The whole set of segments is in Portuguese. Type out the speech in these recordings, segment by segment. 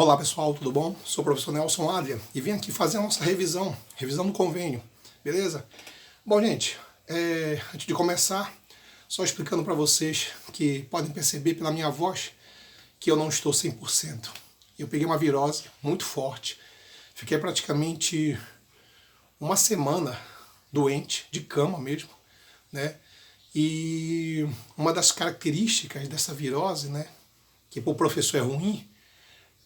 Olá pessoal, tudo bom? Sou o professor Nelson Adria e vim aqui fazer a nossa revisão do convênio, beleza? Bom gente, antes de começar, só explicando para vocês que podem perceber pela minha voz que eu não estou 100%. Eu peguei uma virose muito forte, fiquei praticamente uma semana doente, de cama mesmo, né? E uma das características dessa virose, né, que para o professor é ruim,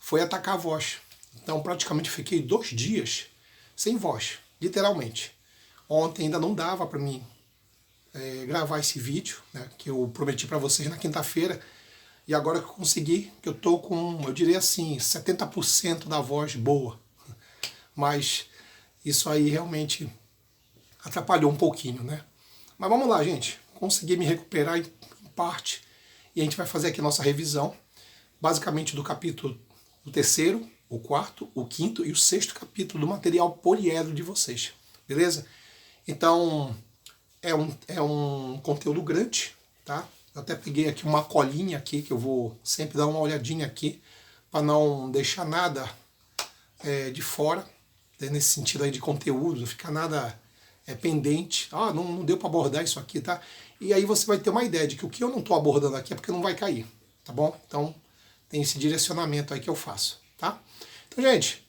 foi atacar a voz. Então praticamente fiquei 2 dias sem voz, literalmente. Ontem ainda não dava para mim gravar esse vídeo, né, que eu prometi para vocês na quinta-feira, e agora que eu consegui, que eu tô com, eu diria assim, 70% da voz boa. Mas isso aí realmente atrapalhou um pouquinho, né? Mas vamos lá, gente. Consegui me recuperar em parte e a gente vai fazer aqui a nossa revisão, basicamente do capítulo o terceiro, o quarto, o quinto e o sexto capítulo do material poliedro de vocês, beleza? Então, é um conteúdo grande, tá? Eu até peguei aqui uma colinha aqui, que eu vou sempre dar uma olhadinha aqui, para não deixar nada de fora, né, nesse sentido aí de conteúdo, não ficar nada pendente. Ah, não deu para abordar isso aqui, tá? E aí você vai ter uma ideia de que o que eu não estou abordando aqui é porque não vai cair, tá bom? Então, tem esse direcionamento aí que eu faço, tá? Então, gente,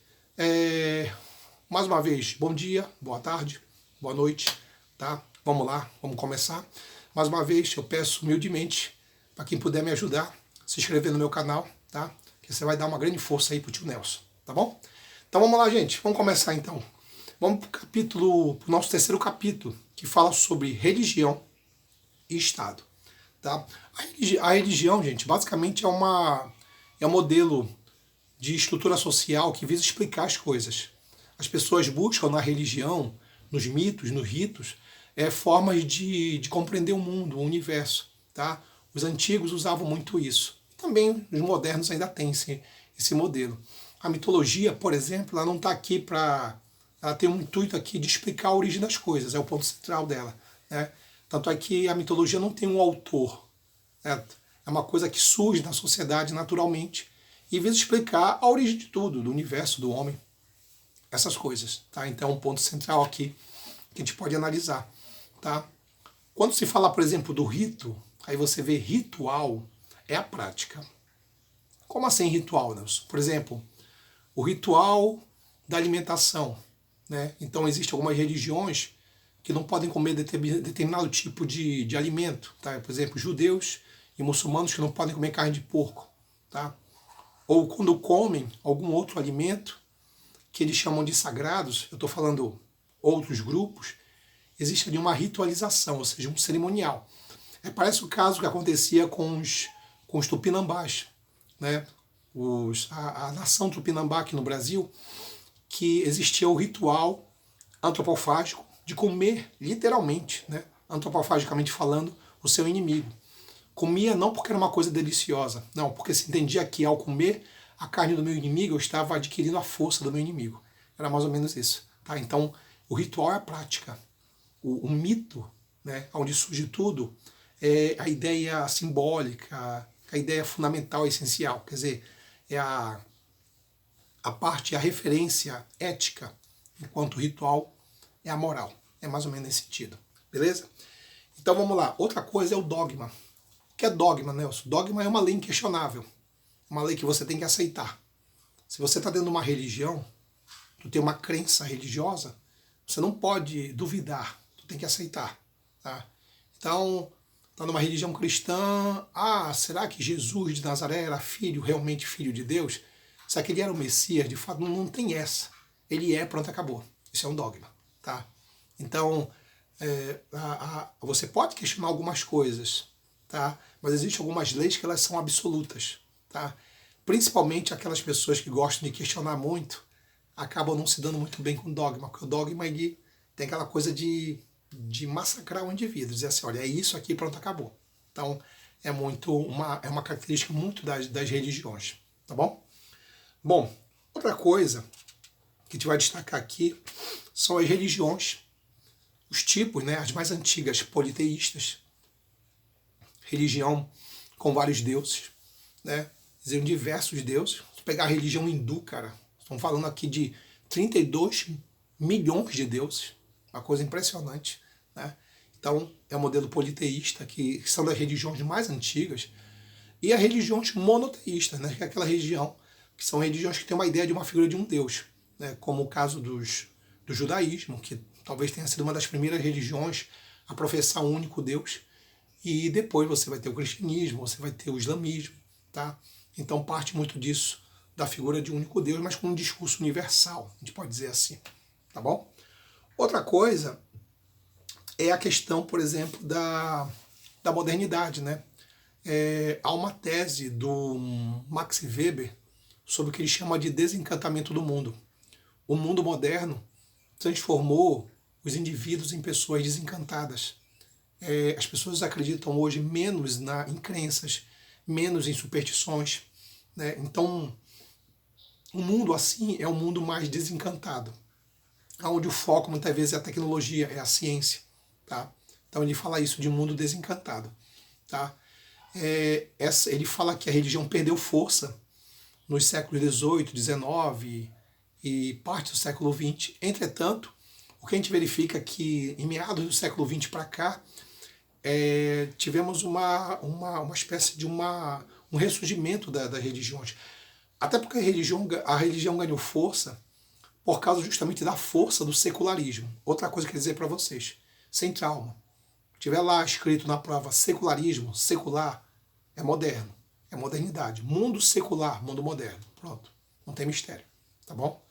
mais uma vez, bom dia, boa tarde, boa noite, tá? Vamos lá, vamos começar. Mais uma vez, eu peço humildemente, para quem puder me ajudar, se inscrever no meu canal, tá? Que você vai dar uma grande força aí pro tio Nelson, tá bom? Então vamos lá, gente, vamos começar então. Vamos pro nosso terceiro capítulo, que fala sobre religião e Estado, tá? A religião, gente, basicamente é um modelo de estrutura social que visa explicar as coisas. As pessoas buscam na religião, nos mitos, nos ritos, formas de compreender o mundo, o universo. Tá? Os antigos usavam muito isso. Também os modernos ainda têm esse modelo. A mitologia, por exemplo, ela não está aqui para... Ela tem um intuito aqui de explicar a origem das coisas, é o ponto central dela. Né? Tanto é que a mitologia não tem um autor. Certo? É uma coisa que surge na sociedade naturalmente e visa explicar a origem de tudo, do universo, do homem, essas coisas. Tá? Então é um ponto central aqui que a gente pode analisar. Tá? Quando se fala, por exemplo, do rito, aí você vê ritual, é a prática. Como assim ritual, Nelson? Por exemplo, o ritual da alimentação. Né? Então existem algumas religiões que não podem comer determinado tipo de alimento. Tá? Por exemplo, judeus e muçulmanos que não podem comer carne de porco. Tá? Ou quando comem algum outro alimento que eles chamam de sagrados, eu estou falando outros grupos, existe ali uma ritualização, ou seja, um cerimonial. Parece o caso que acontecia com os tupinambás. Né? A nação tupinambá aqui no Brasil, que existia o ritual antropofágico de comer, literalmente, né, antropofagicamente falando, o seu inimigo. Comia não porque era uma coisa deliciosa, não, porque se entendia que ao comer a carne do meu inimigo eu estava adquirindo a força do meu inimigo. Era mais ou menos isso. Tá? Então, o ritual é a prática. O mito, né, onde surge tudo, é a ideia simbólica, a ideia fundamental, essencial. Quer dizer, é a parte, a referência ética, enquanto o ritual é a moral. É mais ou menos nesse sentido. Beleza? Então vamos lá. Outra coisa é o dogma. O que é dogma, Nelson? Dogma é uma lei inquestionável. Uma lei que você tem que aceitar. Se você está dentro de uma religião, tu tem uma crença religiosa, você não pode duvidar. Tu tem que aceitar. Tá? Então, está numa religião cristã, será que Jesus de Nazaré era realmente filho de Deus? Será que ele era o Messias? De fato, não tem essa. Ele é, pronto, acabou. Isso é um dogma. Tá? Então, você pode questionar algumas coisas, tá? Mas existem algumas leis que elas são absolutas. Tá? Principalmente aquelas pessoas que gostam de questionar muito, acabam não se dando muito bem com o dogma, porque o dogma ele tem aquela coisa de massacrar o indivíduo, dizer assim, olha, é isso aqui, pronto, acabou. Então, é uma característica muito das religiões, tá bom? Bom, outra coisa que a gente vai destacar aqui são as religiões, os tipos, né, as mais antigas politeístas, religião com vários deuses, né? existem diversos deuses. Se pegar a religião hindu, cara, estamos falando aqui de 32 milhões de deuses, uma coisa impressionante, né? Então, é um modelo politeísta, que são das religiões mais antigas, e as religiões monoteístas, né? Que é aquela religião, que são religiões que têm uma ideia de uma figura de um deus, né? Como o caso do judaísmo, que talvez tenha sido uma das primeiras religiões a professar um único Deus, e depois você vai ter o cristianismo, você vai ter o islamismo, tá? Então parte muito disso, da figura de um único Deus, mas com um discurso universal, a gente pode dizer assim, tá bom? Outra coisa é a questão, por exemplo, da modernidade, né? Há uma tese do Max Weber sobre o que ele chama de desencantamento do mundo. O mundo moderno transformou os indivíduos em pessoas desencantadas. As pessoas acreditam hoje menos em crenças, menos em superstições, né? Então, o mundo assim é um mundo mais desencantado, onde o foco muitas vezes é a tecnologia, é a ciência, tá? Então ele fala isso de um mundo desencantado, tá? Ele fala que a religião perdeu força nos séculos XVIII, XIX e parte do século XX. Entretanto, o que a gente verifica é que em meados do século XX para cá, tivemos uma espécie de um ressurgimento das religiões. Até porque a religião ganhou força por causa justamente da força do secularismo. Outra coisa que eu quero dizer para vocês, sem trauma. Tiver lá escrito na prova secularismo, secular, é moderno, é modernidade. Mundo secular, mundo moderno. Pronto, não tem mistério, tá bom?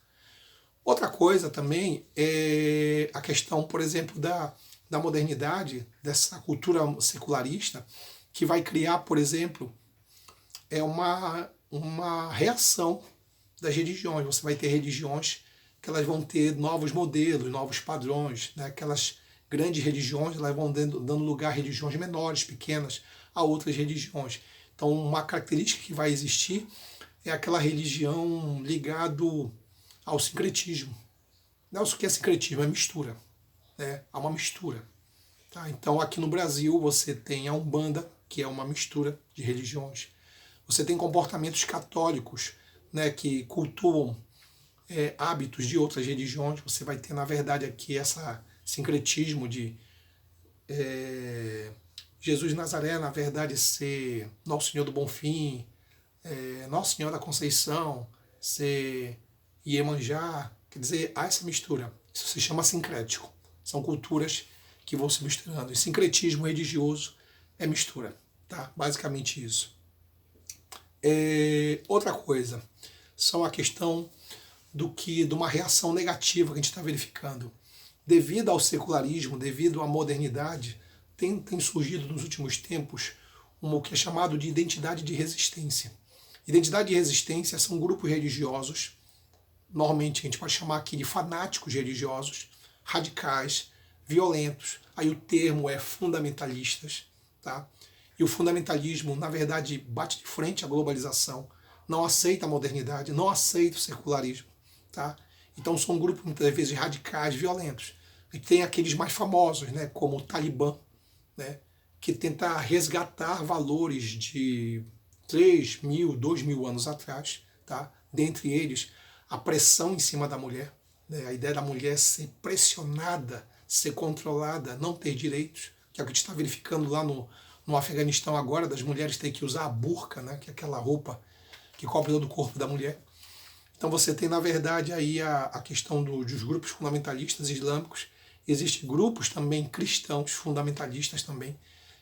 Outra coisa também é a questão, por exemplo, da modernidade, dessa cultura secularista, que vai criar, por exemplo, uma reação das religiões. Você vai ter religiões que elas vão ter novos modelos, novos padrões, né? Aquelas grandes religiões, elas vão dando lugar a religiões menores, pequenas, a outras religiões. Então, uma característica que vai existir é aquela religião ligado ao sincretismo. Não, o que é sincretismo? É mistura, né? Há uma mistura. Tá? Então, aqui no Brasil, você tem a Umbanda, que é uma mistura de religiões. Você tem comportamentos católicos, né, que cultuam hábitos de outras religiões. Você vai ter, na verdade, aqui esse sincretismo de Jesus de Nazaré, na verdade, ser Nosso Senhor do Bonfim, Nossa Senhora da Conceição, ser Iemanjá. Quer dizer, há essa mistura. Isso se chama sincrético. São culturas que vão se misturando. E sincretismo religioso é mistura. Tá? Basicamente isso. Outra coisa são a questão de uma reação negativa que a gente está verificando. Devido ao secularismo, devido à modernidade, tem surgido nos últimos tempos o que é chamado de identidade de resistência. Identidade de resistência são grupos religiosos, normalmente a gente pode chamar aqui de fanáticos religiosos, radicais, violentos. Aí o termo é fundamentalistas, tá? E o fundamentalismo, na verdade, bate de frente à globalização, não aceita a modernidade, não aceita o secularismo, tá? Então são grupos muitas vezes radicais, violentos. E tem aqueles mais famosos, né, como o Talibã, né, que tenta resgatar valores de 3.000, 2.000 anos atrás, tá? Dentre eles, a pressão em cima da mulher, né, a ideia da mulher ser pressionada, ser controlada, não ter direitos, que é o que a gente está verificando lá no Afeganistão agora, das mulheres terem que usar a burca, né, que é aquela roupa que cobre todo o corpo da mulher. Então você tem, na verdade, aí a questão dos grupos fundamentalistas islâmicos. Existem grupos também cristãos fundamentalistas também,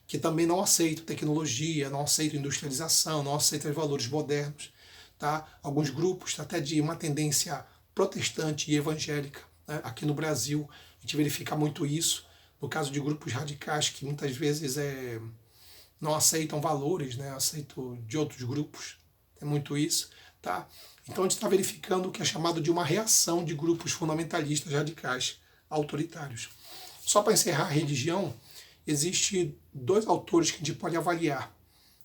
que também não aceitam tecnologia, não aceitam industrialização, não aceitam os valores modernos. Tá? Alguns grupos até de uma tendência protestante e evangélica. Né? Aqui no Brasil a gente verifica muito isso, no caso de grupos radicais que muitas vezes não aceitam valores, né? Aceitam de outros grupos. É muito isso. Tá? Então a gente está verificando o que é chamado de uma reação de grupos fundamentalistas radicais autoritários. Só para encerrar a religião, existe 2 autores que a gente pode avaliar,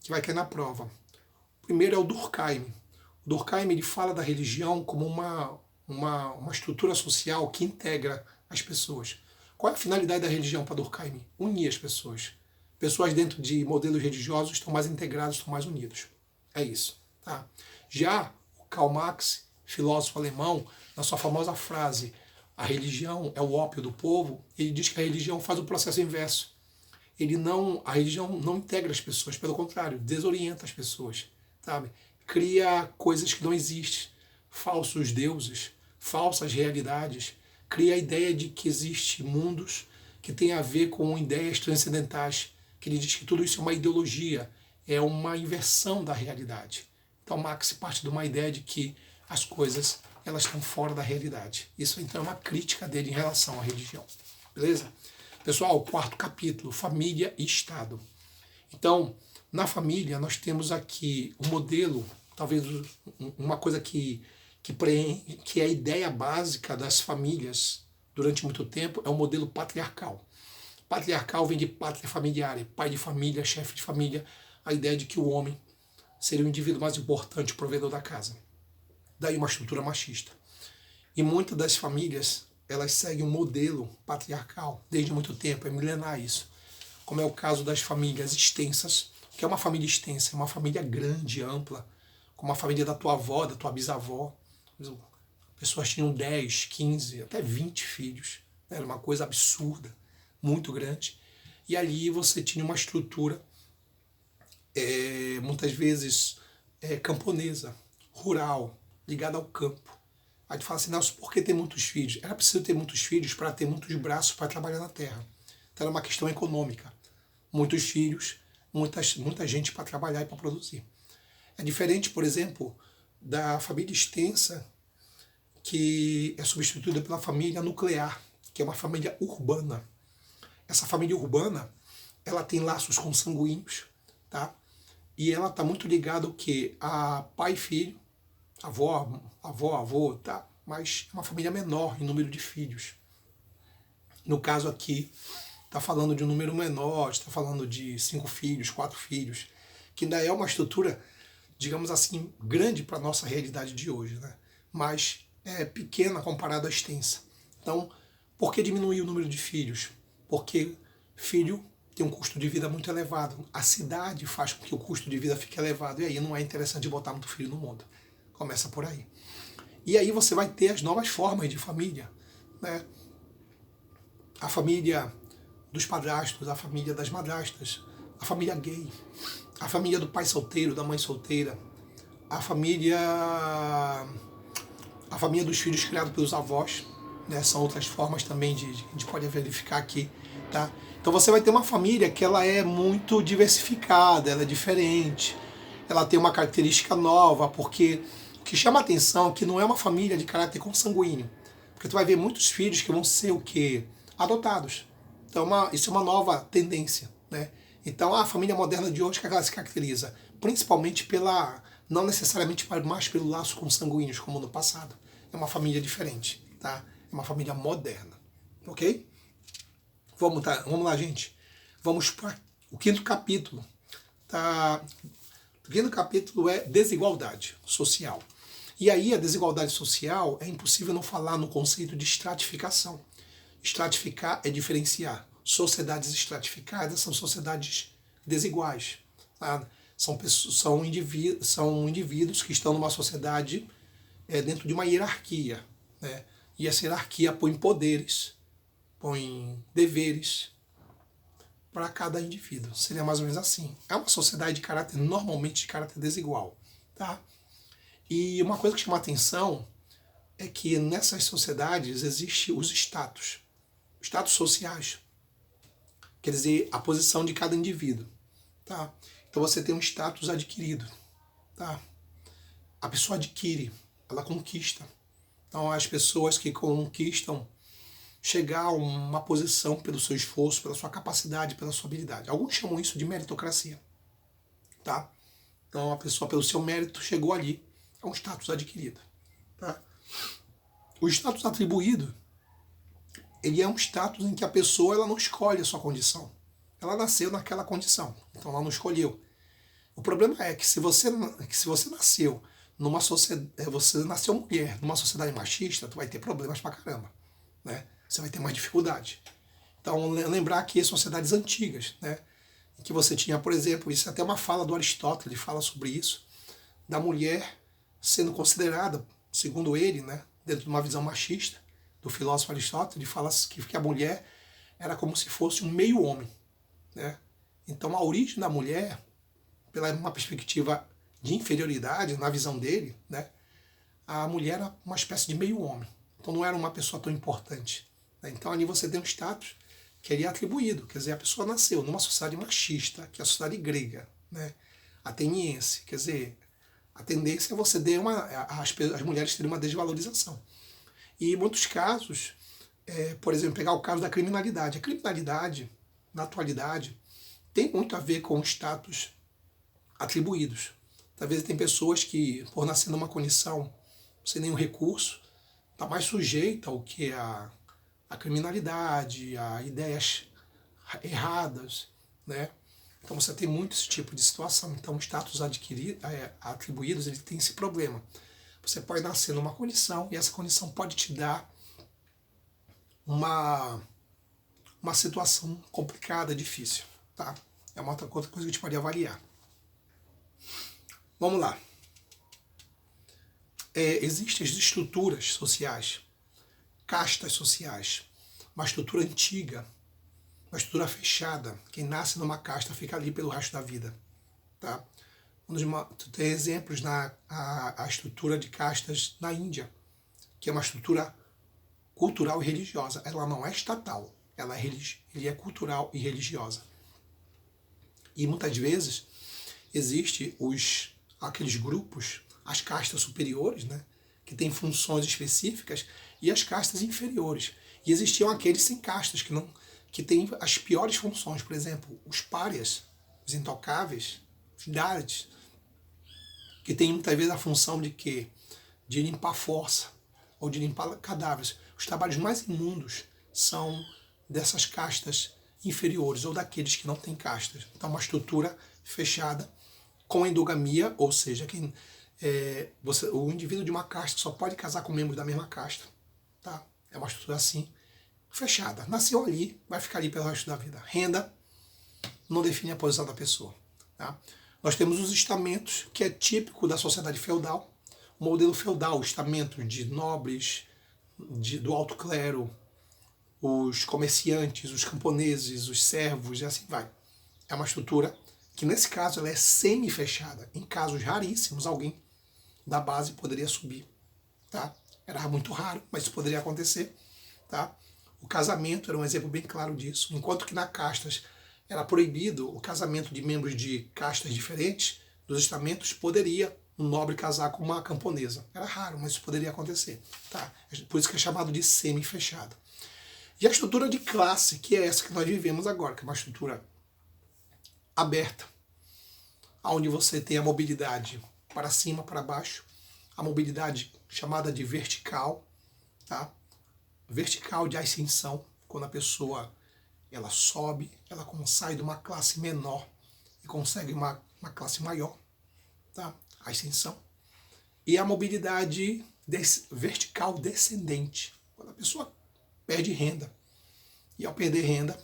que vai cair na prova. O primeiro é o Durkheim. O Durkheim ele fala da religião como uma estrutura social que integra as pessoas. Qual é a finalidade da religião para Durkheim? Unir as pessoas. Pessoas dentro de modelos religiosos estão mais integradas, estão mais unidos. É isso. Tá? Já o Karl Marx, filósofo alemão, na sua famosa frase, a religião é o ópio do povo, ele diz que a religião faz o processo inverso. A religião não integra as pessoas, pelo contrário, desorienta as pessoas, sabe? Cria coisas que não existem, falsos deuses, falsas realidades, cria a ideia de que existem mundos que têm a ver com ideias transcendentais, que ele diz que tudo isso é uma ideologia, é uma inversão da realidade. Então Marx parte de uma ideia de que as coisas elas estão fora da realidade. Isso então é uma crítica dele em relação à religião. Beleza? Pessoal, quarto capítulo, família e Estado. Então, na família nós temos aqui um modelo, talvez uma coisa que é a ideia básica das famílias durante muito tempo, é o modelo patriarcal. Patriarcal vem de pátria familiar, pai de família, chefe de família, a ideia de que o homem seria o indivíduo mais importante, o provedor da casa. Daí uma estrutura machista. E muitas das famílias, elas seguem um modelo patriarcal desde muito tempo, é milenar isso. Como é o caso das famílias extensas, que é uma família extensa, é uma família grande, ampla, como a família da tua avó, da tua bisavó. Pessoas tinham 10, 15, até 20 filhos. Era uma coisa absurda, muito grande. E ali você tinha uma estrutura, muitas vezes, camponesa, rural, ligada ao campo. Aí tu fala assim, Nelson, por que ter muitos filhos? Era preciso ter muitos filhos para ter muitos braços para trabalhar na terra. Então era uma questão econômica. Muitos filhos, muita gente para trabalhar e para produzir. É diferente, por exemplo, da família extensa, que é substituída pela família nuclear, que é uma família urbana. Essa família urbana, ela tem laços consanguíneos, tá? E ela está muito ligada ao quê? A pai e filho, avô, tá? Mas é uma família menor em número de filhos. No caso aqui, está falando de um número menor, está falando de 5 filhos, 4 filhos, que ainda é uma estrutura, digamos assim, grande para a nossa realidade de hoje, né? Mas é pequena comparada à extensa. Então, por que diminuir o número de filhos? Porque filho tem um custo de vida muito elevado. A cidade faz com que o custo de vida fique elevado, e aí não é interessante botar muito filho no mundo. Começa por aí. E aí você vai ter as novas formas de família, né? A família dos padrastos, a família das madrastas, a família gay, a família do pai solteiro, da mãe solteira, a família dos filhos criados pelos avós, né? São outras formas também a gente pode verificar aqui, tá? Então você vai ter uma família que ela é muito diversificada, ela é diferente, ela tem uma característica nova, porque o que chama a atenção é que não é uma família de caráter consanguíneo, porque tu vai ver muitos filhos que vão ser o quê? Adotados. Então isso é uma nova tendência, né? Então a família moderna de hoje que ela se caracteriza principalmente não necessariamente mais pelo laço consanguíneos como no passado. É uma família diferente, tá? É uma família moderna, ok? Vamos lá, gente. Vamos para o quinto capítulo. Tá? O quinto capítulo é desigualdade social. E aí a desigualdade social é impossível não falar no conceito de estratificação. Estratificar é diferenciar. Sociedades estratificadas são sociedades desiguais. Tá? São indivíduos que estão numa sociedade dentro de uma hierarquia, né? E essa hierarquia põe poderes, põe deveres para cada indivíduo. Seria mais ou menos assim. É uma sociedade normalmente de caráter desigual. Tá? E uma coisa que chama a atenção é que nessas sociedades existem os status sociais. Quer dizer, a posição de cada indivíduo. Tá? Então você tem um status adquirido. Tá? A pessoa adquire, ela conquista. Então as pessoas que conquistam chegar a uma posição pelo seu esforço, pela sua capacidade, pela sua habilidade. Alguns chamam isso de meritocracia. Tá? Então a pessoa, pelo seu mérito, chegou ali. É um status adquirido. Tá? O status atribuído, ele é um status em que a pessoa ela não escolhe a sua condição. Ela nasceu naquela condição, então ela não escolheu. O problema é que se você nasceu numa sociedade, você nasceu mulher numa sociedade machista, tu vai ter problemas pra caramba, né? Você vai ter mais dificuldade. Então lembrar que sociedades antigas, né, em que você tinha, por exemplo, isso é até uma fala do Aristóteles, ele fala sobre isso, da mulher sendo considerada, segundo ele, né, dentro de uma visão machista do filósofo Aristóteles, ele fala que a mulher era como se fosse um meio-homem, né? Então a origem da mulher, pela uma perspectiva de inferioridade, na visão dele, né, a mulher era uma espécie de meio-homem. Então não era uma pessoa tão importante, né? Então ali você tem um status que ele é atribuído, quer dizer, a pessoa nasceu numa sociedade machista, que é a sociedade grega, né, ateniense, quer dizer, a tendência é você ter as mulheres terem uma desvalorização. E em muitos casos, por exemplo, pegar o caso da criminalidade. A criminalidade, na atualidade, tem muito a ver com status atribuídos. Talvez tem pessoas que, por nascer numa condição sem nenhum recurso, está mais sujeita ao que a criminalidade, a ideias erradas, né? Então você tem muito esse tipo de situação. Então, status atribuídos, ele tem esse problema. Você pode nascer numa condição e essa condição pode te dar uma situação complicada, difícil, tá? É uma outra coisa que a gente pode avaliar. Vamos lá. Existem as estruturas sociais, castas sociais, uma estrutura antiga, uma estrutura fechada. Quem nasce numa casta fica ali pelo resto da vida, tá? Tu tem exemplos a estrutura de castas na Índia, que é uma estrutura cultural e religiosa. Ela não é estatal, ela é cultural e religiosa. E muitas vezes existem aqueles grupos, as castas superiores, né, que têm funções específicas, e as castas inferiores. E existiam aqueles sem castas, que têm as piores funções. Por exemplo, os párias, os intocáveis, os dalits, que têm muitas vezes a função de quê? De limpar força, ou de limpar cadáveres. Os trabalhos mais imundos são dessas castas inferiores, ou daqueles que não têm castas. Então, uma estrutura fechada, com endogamia, ou seja, o indivíduo de uma casta só pode casar com membros da mesma casta. Tá? É uma estrutura assim, fechada. Nasceu ali, vai ficar ali pelo resto da vida. Renda não define a posição da pessoa. Tá? Nós temos os estamentos, que é típico da sociedade feudal. O modelo feudal, estamentos de nobres, do alto clero, os comerciantes, os camponeses, os servos e assim vai. É uma estrutura que, nesse caso, ela é semi-fechada. Em casos raríssimos, alguém da base poderia subir. Tá? Era muito raro, mas isso poderia acontecer. Tá? O casamento era um exemplo bem claro disso. Enquanto que na castas era proibido o casamento de membros de castas diferentes dos estamentos, poderia um nobre casar com uma camponesa. Era raro, mas isso poderia acontecer. Tá? Por isso que é chamado de semi-fechado. E a estrutura de classe, que é essa que nós vivemos agora, que é uma estrutura aberta, onde você tem a mobilidade para cima, para baixo, a mobilidade chamada de vertical, tá? Vertical de ascensão, quando a pessoa ela sobe, ela sai de uma classe menor e consegue uma classe maior, tá? Ascensão. E a mobilidade vertical descendente, quando a pessoa perde renda. E ao perder renda,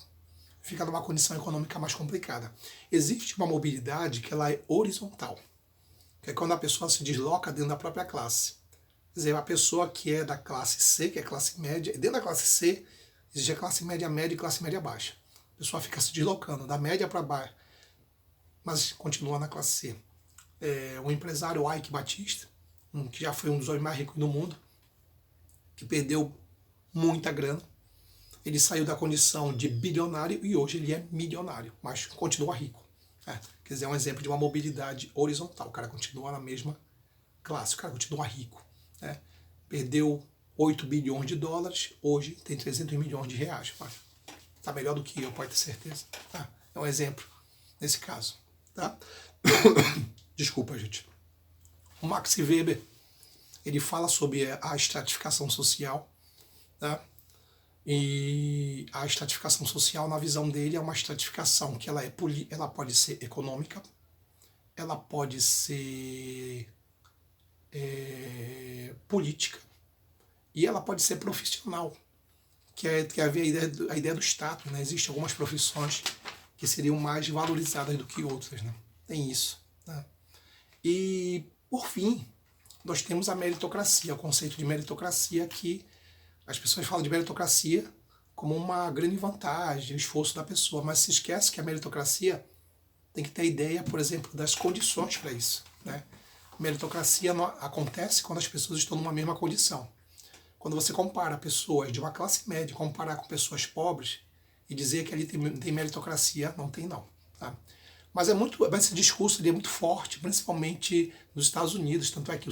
fica numa condição econômica mais complicada. Existe uma mobilidade que ela é horizontal, que é quando a pessoa se desloca dentro da própria classe. Quer dizer, a pessoa que é da classe C, que é classe média, dentro da classe C, existe a classe média média e classe média baixa. A pessoa fica se deslocando da média para baixo, mas continua na classe C. O empresário Ike Batista, que já foi um dos homens mais ricos do mundo, que perdeu muita grana, ele saiu da condição de bilionário e hoje ele é milionário, mas continua rico. Quer dizer, é um exemplo de uma mobilidade horizontal. O cara continua na mesma classe, o cara continua rico. Perdeu 8 bilhões de dólares, hoje tem 300 milhões de reais. Está melhor do que eu, pode ter certeza. Tá? É um exemplo nesse caso. Tá? Desculpa, gente. O Max Weber, ele fala sobre a estratificação social, tá? E a estratificação social, na visão dele, é uma estratificação que ela pode ser econômica, ela pode ser política e ela pode ser profissional, que é a ideia do status, né? Existem algumas profissões que seriam mais valorizadas do que outras, né? Tem isso, né? E Por fim, nós temos a meritocracia, o conceito de meritocracia, que as pessoas falam de meritocracia como uma grande vantagem, o esforço da pessoa, mas se esquece que a meritocracia tem que ter ideia, por exemplo, das condições para isso, né? Meritocracia acontece quando as pessoas estão numa mesma condição. Quando você compara pessoas de uma classe média, comparar com pessoas pobres e dizer que ali tem meritocracia, não tem não. Tá? Mas esse discurso é muito forte, principalmente nos Estados Unidos, tanto é que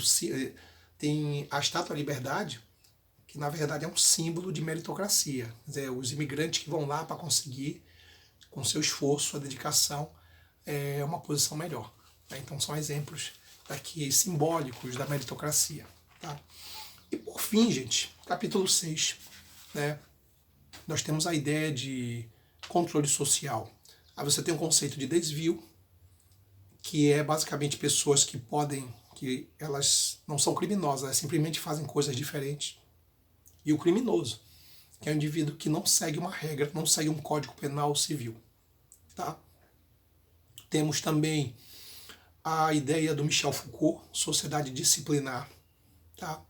tem a Estátua da Liberdade, que na verdade é um símbolo de meritocracia. Quer dizer, os imigrantes que vão lá para conseguir, com seu esforço, a dedicação, uma posição melhor. Né? Então são exemplos aqui simbólicos da meritocracia. Tá? E por fim, gente, capítulo 6, né, nós temos a ideia de controle social. Aí você tem um conceito de desvio, que é basicamente pessoas que elas não são criminosas, elas simplesmente fazem coisas diferentes. E o criminoso, que é um indivíduo que não segue uma regra, não segue um código penal civil. Tá? Temos também a ideia do Michel Foucault, sociedade disciplinar. Tá?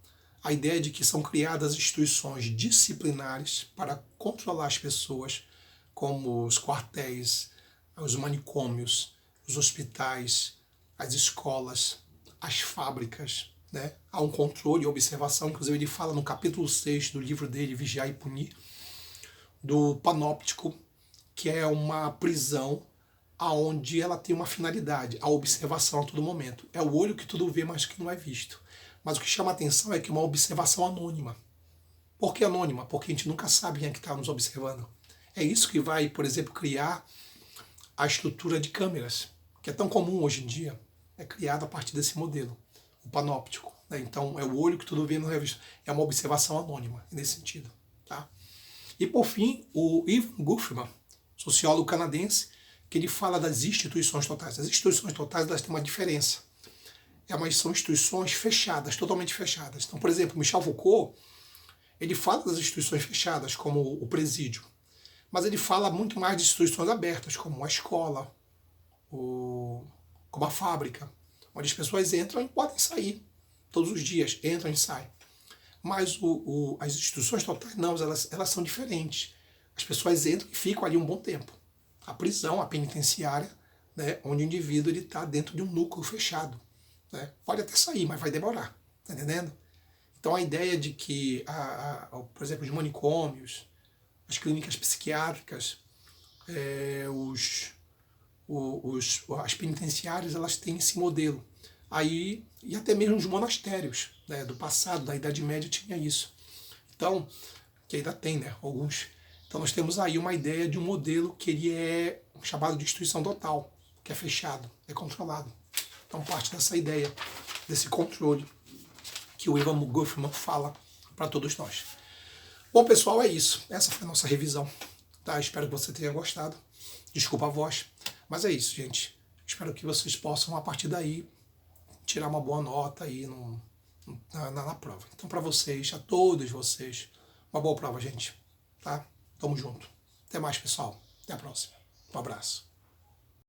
A ideia de que são criadas instituições disciplinares para controlar as pessoas, como os quartéis, os manicômios, os hospitais, as escolas, as fábricas. Né? Há um controle e observação, inclusive ele fala no capítulo 6 do livro dele, Vigiar e Punir, do panóptico, que é uma prisão onde ela tem uma finalidade, a observação a todo momento. É o olho que tudo vê, mas que não é visto. Mas o que chama a atenção é que é uma observação anônima. Por que anônima? Porque a gente nunca sabe quem é que está nos observando. É isso que vai, por exemplo, criar a estrutura de câmeras, que é tão comum hoje em dia, é criada a partir desse modelo, o panóptico. Né? Então, é o olho que tudo vê, não é visto. É uma observação anônima, nesse sentido. Tá? E, por fim, o Ivan Goffman, sociólogo canadense, que ele fala das instituições totais. As instituições totais, elas têm uma diferença. Mas são instituições fechadas, totalmente fechadas. Então, por exemplo, Michel Foucault, ele fala das instituições fechadas, como o presídio. Mas ele fala muito mais de instituições abertas, como a escola, como a fábrica, onde as pessoas entram e podem sair todos os dias, entram e saem. Mas as instituições totais, não, elas são diferentes. As pessoas entram e ficam ali um bom tempo. A prisão, a penitenciária, né, onde o indivíduo está dentro de um núcleo fechado. Né? Pode até sair, mas vai demorar. Tá entendendo? Então a ideia de que, por exemplo, os manicômios, as clínicas psiquiátricas, as penitenciárias, elas têm esse modelo. Aí, e até mesmo os monastérios, né, do passado, da Idade Média, tinha isso. Então, que ainda tem, né, alguns. Então nós temos aí uma ideia de um modelo que ele é chamado de instituição total, que é fechado, é controlado. Então parte dessa ideia, desse controle que o Ivan Goffman fala para todos nós. Bom, pessoal, é isso. Essa foi a nossa revisão. Tá? Espero que você tenha gostado. Desculpa a voz, mas é isso, gente. Espero que vocês possam, a partir daí, tirar uma boa nota aí na prova. Então, para vocês, a todos vocês, uma boa prova, gente. Tá? Tamo junto. Até mais, pessoal. Até a próxima. Um abraço.